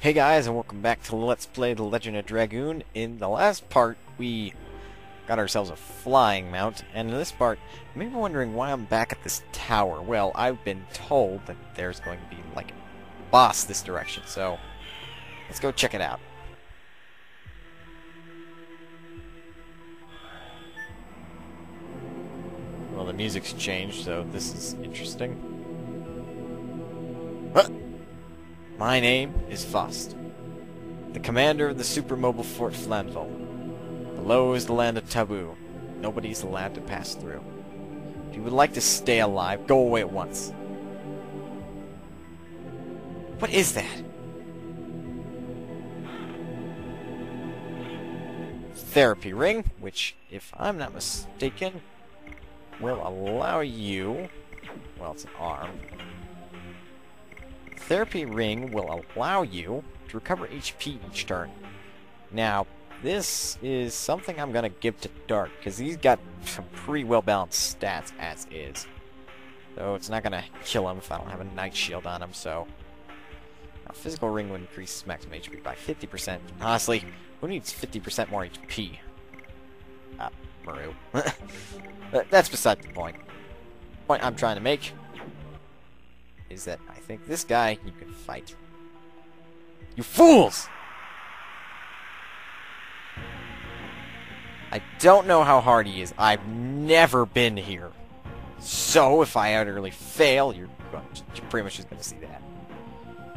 Hey guys, and welcome back to Let's Play The Legend of Dragoon. In the last part, we got ourselves a flying mount, and in this part, you may be wondering why I'm back at this tower. Well, I've been told that there's going to be, like, a boss this direction, so let's go check it out. Well, the music's changed, so this is interesting. Huh. My name is Faust, the commander of the supermobile Fort Flanvel. Below is the land of Taboo. Nobody's allowed to pass through. If you would like to stay alive, go away at once. What is that? Therapy ring, which, if I'm not mistaken, will allow you... well, it's an arm. Therapy ring will allow you to recover HP each turn. Now, this is something I'm going to give to Dark, because he's got some pretty well-balanced stats as is. So it's not going to kill him if I don't have a Night Shield on him, so... Now, physical ring will increase maximum HP by 50%. Honestly, who needs 50% more HP? Maru. That's beside the point. The point I'm trying to make is that I think this guy you can fight. You fools! I don't know how hard he is. I've never been here. So, if I utterly fail, you're pretty much just going to see that.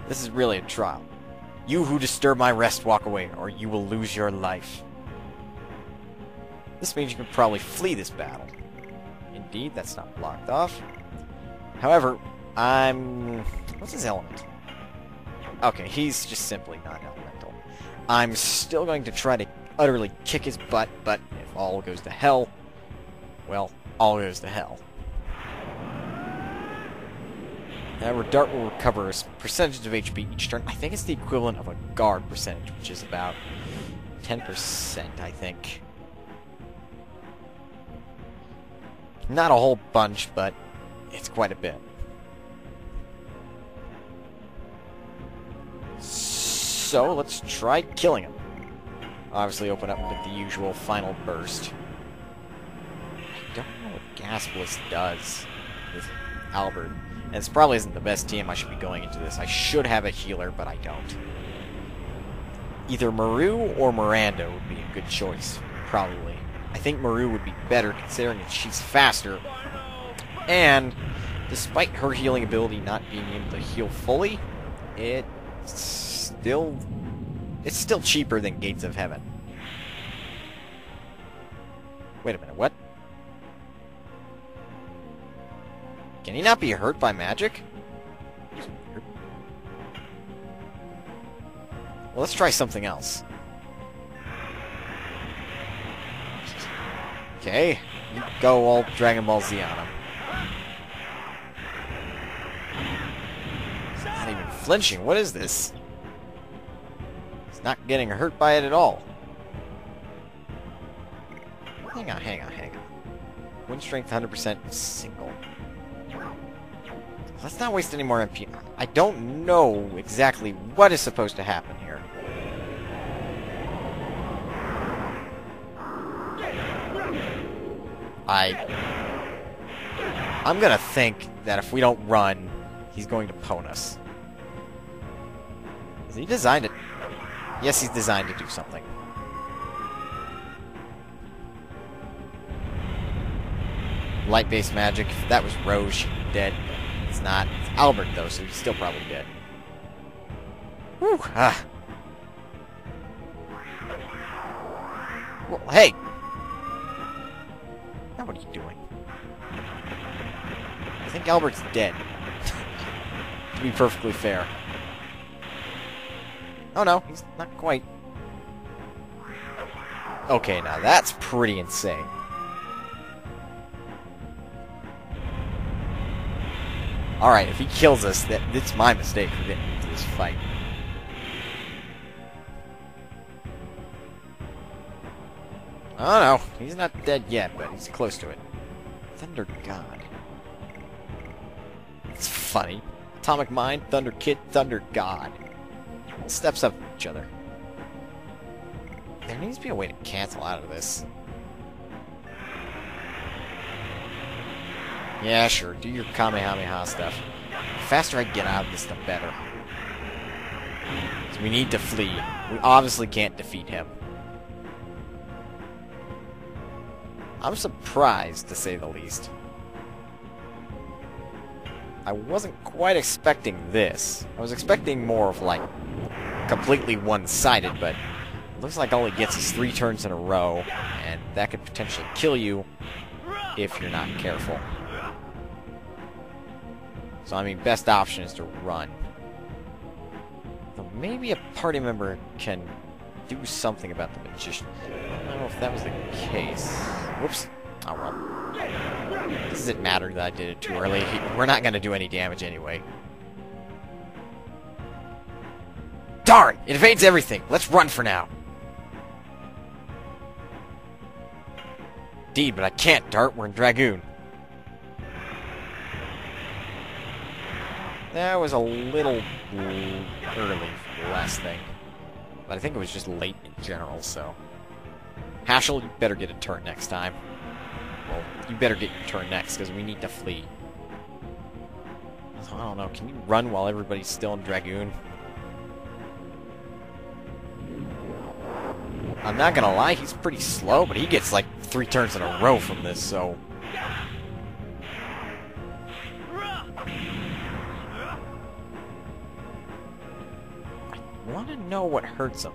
This is really a trial. You who disturb my rest, walk away, or you will lose your life. This means you can probably flee this battle. Indeed, that's not blocked off. However, what's his element? Okay, he's just simply non-elemental. I'm still going to try to utterly kick his butt, but if all goes to hell, well, all goes to hell. However, Dart will recover a percentage of HP each turn. I think it's the equivalent of a guard percentage, which is about 10%, I think. Not a whole bunch, but it's quite a bit. So, let's try killing him. Obviously open up with the usual final burst. I don't know what Gas Bliss does with Albert. And this probably isn't the best team I should be going into this. I should have a healer, but I don't. Either Maru or Miranda would be a good choice, probably. I think Maru would be better considering that she's faster. And, despite her healing ability not being able to heal fully, it's still cheaper than Gates of Heaven. Wait a minute, what? Can he not be hurt by magic? Well, let's try something else. Okay, you go all Dragon Ball Z on him. He's not even flinching, what is this? Not getting hurt by it at all. Hang on. Wind strength 100% single. Let's not waste any more MP. I don't know exactly what is supposed to happen here. I'm gonna think that if we don't run, he's going to pwn us. Is he designed it? Yes, he's designed to do something. Light-based magic. If that was Rose, she'd be dead. It's not. It's Albert, though, so he's still probably dead. Whew. Ah. Well, hey! Now what are you doing? I think Albert's dead. To be perfectly fair. Oh no, he's not quite. Okay, now that's pretty insane. Alright, if he kills us, it's my mistake for getting into this fight. Oh no, he's not dead yet, but he's close to it. Thunder God. It's funny. Atomic Mind, Thunder Kid, Thunder God. steps up each other. There needs to be a way to cancel out of this. Yeah, sure. Do your Kamehameha stuff. The faster I get out of this, the better. So we need to flee. We obviously can't defeat him. I'm surprised, to say the least. I wasn't quite expecting this. I was expecting more of, like, completely one-sided, but it looks like all he gets is 3 turns in a row, and that could potentially kill you if you're not careful. So, I mean, best option is to run. Though maybe a party member can do something about the magician. I don't know if that was the case. Whoops. Oh, well. Does it matter that I did it too early? We're not going to do any damage anyway. Darn! It evades everything! Let's run for now! Indeed, but I can't, Dart. We're in Dragoon. That was a little early for the last thing. But I think it was just late in general, so... Hashel, you better get a turn next time. Well, you better get your turn next, because we need to flee. I don't know, can you run while everybody's still in Dragoon? I'm not gonna lie, he's pretty slow, but he gets like 3 turns in a row from this, so... I want to know what hurts him.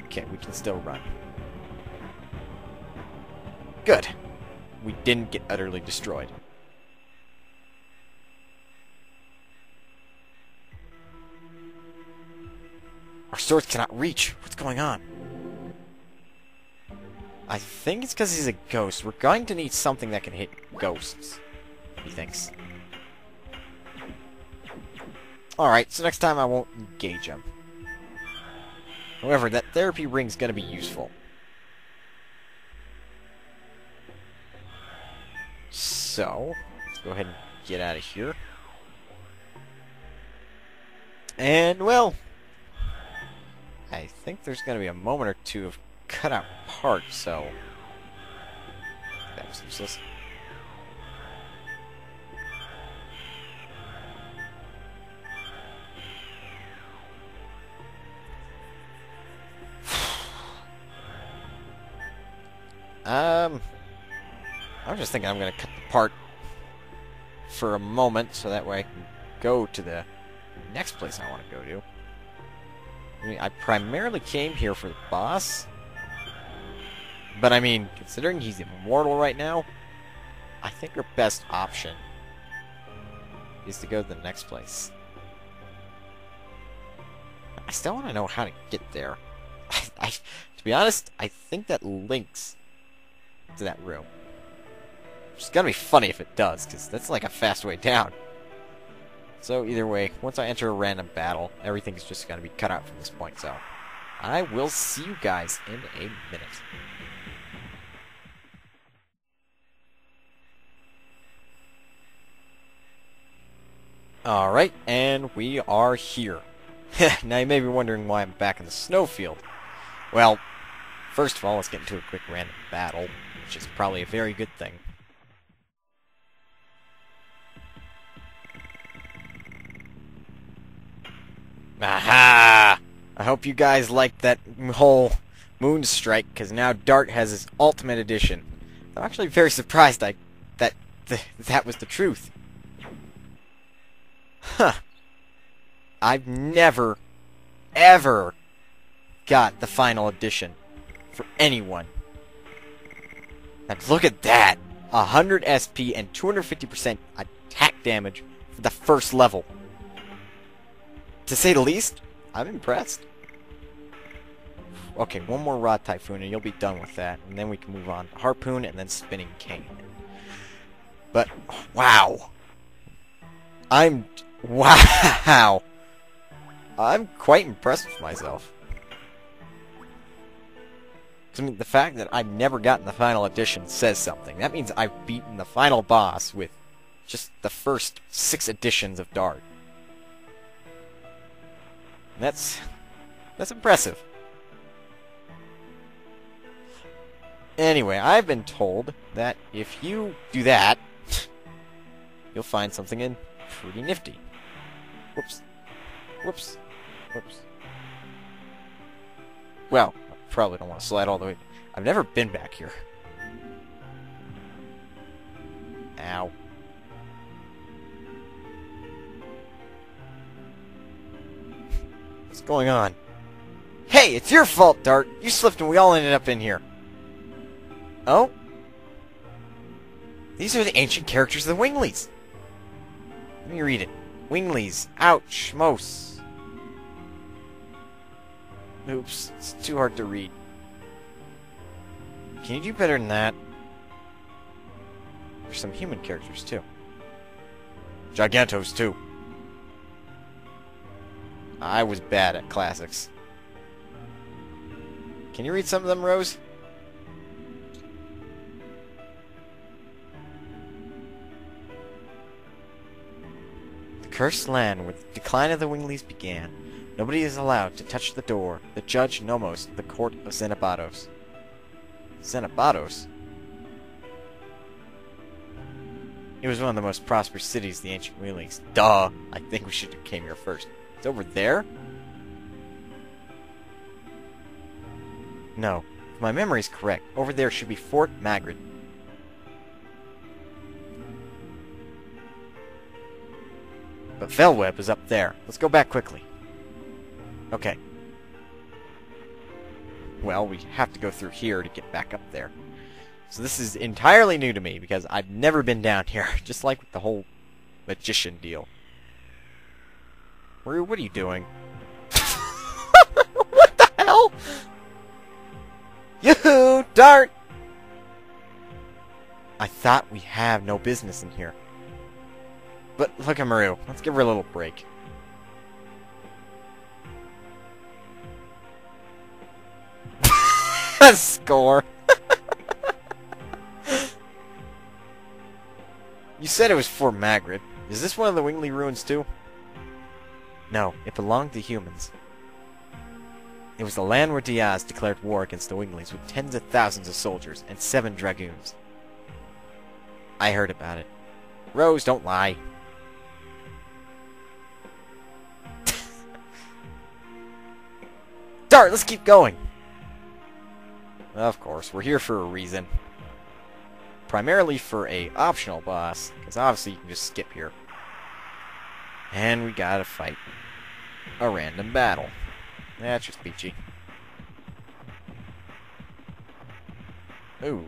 Okay, we can still run. Good. We didn't get utterly destroyed. Our swords cannot reach. What's going on? I think it's because he's a ghost. We're going to need something that can hit ghosts, he thinks. Alright, so next time I won't engage him. However, that therapy ring's going to be useful. So, let's go ahead and get out of here. And, well, I think there's going to be a moment or two of cut-out parts, so that was useless. I was just thinking I'm going to cut the part for a moment, so that way I can go to the next place I want to go to. I mean, I primarily came here for the boss, but I mean, considering he's immortal right now, I think our best option is to go to the next place. I still want to know how to get there. To be honest, I think that links to that room. It's gonna be funny if it does, because that's like a fast way down. So either way, once I enter a random battle, everything's just gonna be cut out from this point, so I will see you guys in a minute. Alright, and we are here. Now you may be wondering why I'm back in the snowfield. Well, first of all, let's get into a quick random battle, which is probably a very good thing. Aha! I hope you guys liked that whole moon strike, because now Dart has his ultimate edition. I'm actually very surprised that was the truth. Huh. I've never, ever got the final edition for anyone. Now look at that! 100 SP and 250% attack damage for the first level. To say the least, I'm impressed. Okay, one more Rod Typhoon and you'll be done with that. And then we can move on to Harpoon and then Spinning Cane. But, wow. Wow. I'm quite impressed with myself. I mean, the fact that I've never gotten the final edition says something. That means I've beaten the final boss with just the first 6 editions of Dart. That's impressive. Anyway, I've been told that if you do that, you'll find something pretty nifty. Whoops. Whoops. Whoops. Well, I probably don't want to slide all the way. I've never been back here. Ow. What's going on? Hey, it's your fault, Dart! You slipped and we all ended up in here. Oh? These are the ancient characters of the Winglies. Let me read it. Winglies. Ouch. Mos. Oops. It's too hard to read. Can you do better than that? There's some human characters, too. Gigantos, too. I was bad at classics. Can you read some of them, Rose? The cursed land where the decline of the Winglies began. Nobody is allowed to touch the door. The judge Nomos, the court of Xenobatos. Xenobatos? It was one of the most prosperous cities of the ancient Winglies. Duh! I think we should have came here first. It's over there? No. If my memory is correct, over there should be Fort Magrid. But Velweb is up there. Let's go back quickly. Okay. Well, we have to go through here to get back up there. So this is entirely new to me, because I've never been down here, just like with the whole magician deal. What are you doing? What the hell? Yoo-hoo! Dart! I thought we have no business in here. But look at Maru. Let's give her a little break. Score! You said it was Fort Magrid. Is this one of the Wingley ruins too? No, it belonged to humans. It was the land where Diaz declared war against the Wingleys with tens of thousands of soldiers and 7 Dragoons. I heard about it. Rose, don't lie. Dart, let's keep going! Of course, we're here for a reason. Primarily for a optional boss, because obviously you can just skip here. And we gotta fight a random battle. That's just peachy. Ooh.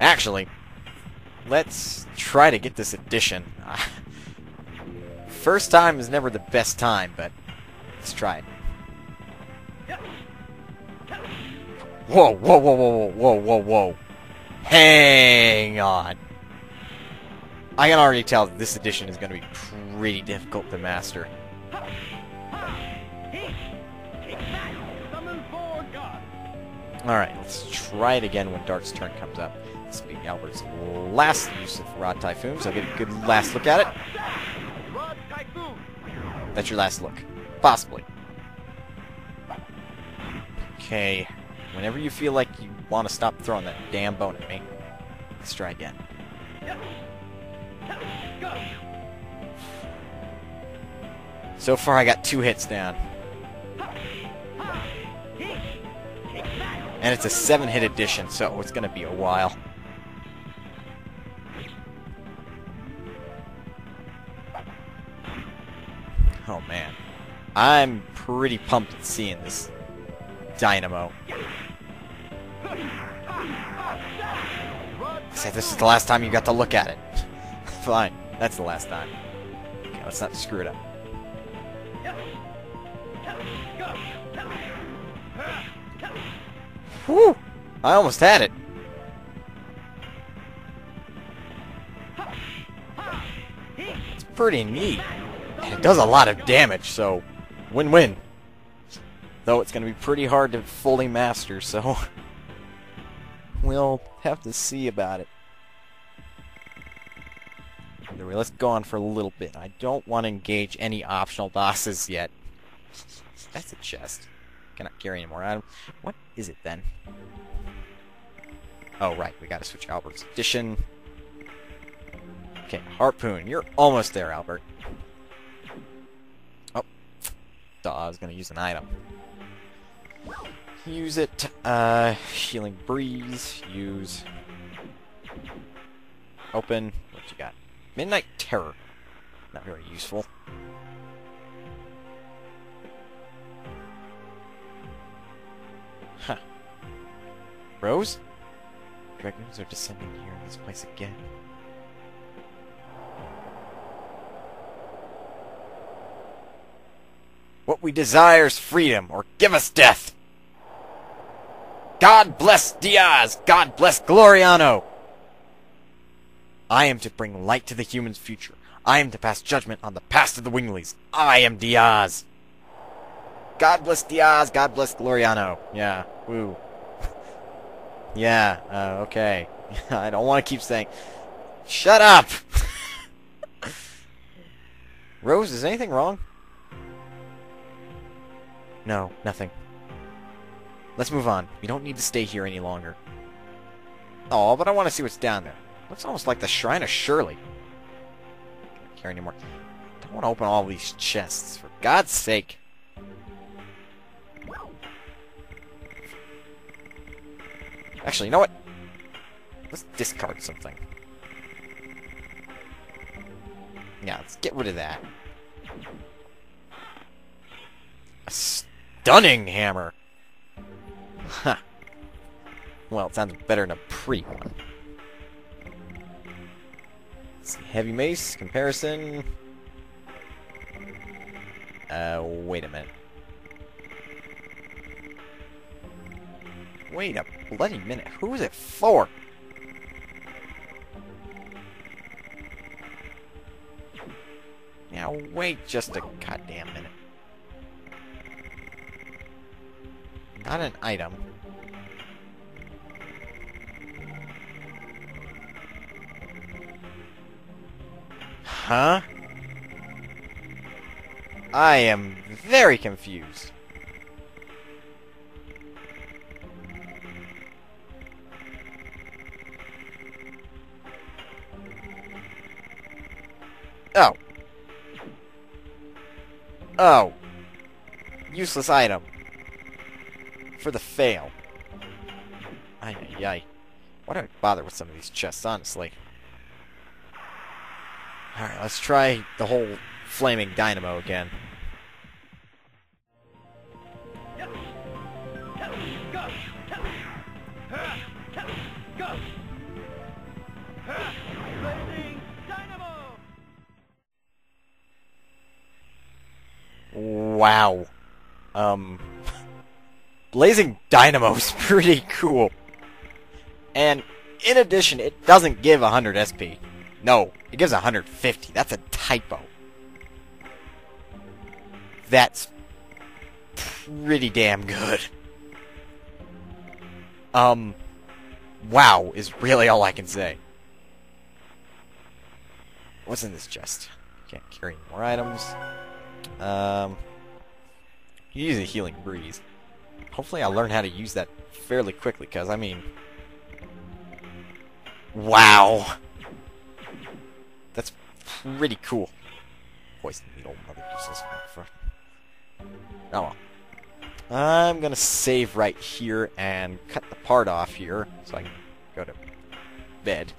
Actually, let's try to get this edition. First time is never the best time, but let's try it. Whoa, whoa, whoa, whoa, whoa, whoa, whoa. Hang on. I can already tell that this edition is going to be pretty difficult to master. Alright, let's try it again when Dart's turn comes up. This will be Albert's last use of Rod Typhoon, so I'll get a good last look at it. That's your last look. Possibly. Okay. Whenever you feel like you want to stop throwing that damn bone at me, let's try again. So far I got 2 hits down. And it's a 7-hit edition, so it's going to be a while. Oh man. I'm pretty pumped at seeing this Dynamo. Say this is the last time you got to look at it. Fine, that's the last time. Okay, let's not screw it up. Whew! I almost had it. It's pretty neat. And it does a lot of damage, so win-win. Though it's going to be pretty hard to fully master, so we'll have to see about it. There Anyway, let's go on for a little bit. I don't want to engage any optional bosses yet. That's a chest. Cannot carry any more items. What is it then? Oh, right. We gotta switch Albert's edition. Okay, harpoon. You're almost there, Albert. Oh. Duh, I was gonna use an item. Use it. Healing breeze. Use. Open. What you got? Midnight Terror. Not very useful. Huh. Rose? Dragoons are descending here in this place again. What we desire is freedom, or give us death! God bless Diaz! God bless Gloriano! I am to bring light to the humans' future. I am to pass judgment on the past of the Winglies. I am Diaz! God bless Diaz! God bless Gloriano! Yeah, woo. Yeah, okay. I don't want to keep saying... Shut up! Rose, is anything wrong? No, nothing. Let's move on. We don't need to stay here any longer. Oh, but I want to see what's down there. Looks almost like the Shrine of Shirley. Can't carry anymore. Don't want to open all these chests, for God's sake. Actually, you know what? Let's discard something. Yeah, let's get rid of that. A stunning hammer! Huh. Well, it sounds better than a pretty one. Let's see, heavy mace, comparison... wait a minute. Wait a bloody minute. Who is it for? Now, wait just a goddamn minute. Not an item. Huh? I am very confused. Oh. Oh. Useless item. For the fail. Ay, ay, ay. Why do I bother with some of these chests, honestly? Alright, let's try the whole flaming dynamo again. Wow. Blazing Dynamo's pretty cool. And in addition, it doesn't give 100 SP. No, it gives 150. That's a typo. That's pretty damn good. Wow is really all I can say. What's in this chest? Can't carry any more items. Use a healing breeze. Hopefully I'll learn how to use that fairly quickly, because, I mean... Wow! That's pretty cool. Poison needle, mother useless. Oh well. I'm gonna save right here and cut the part off here, so I can go to bed.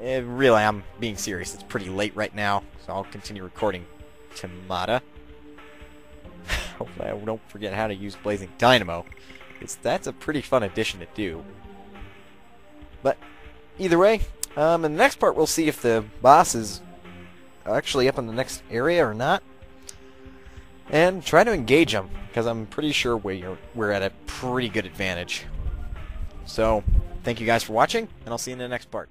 Really, I'm being serious. It's pretty late right now, so I'll continue recording Tamada. Hopefully I don't forget how to use Blazing Dynamo, because that's a pretty fun addition to do. But either way, in the next part we'll see if the boss is actually up in the next area or not, and try to engage him, because I'm pretty sure we're at a pretty good advantage. So, thank you guys for watching, and I'll see you in the next part.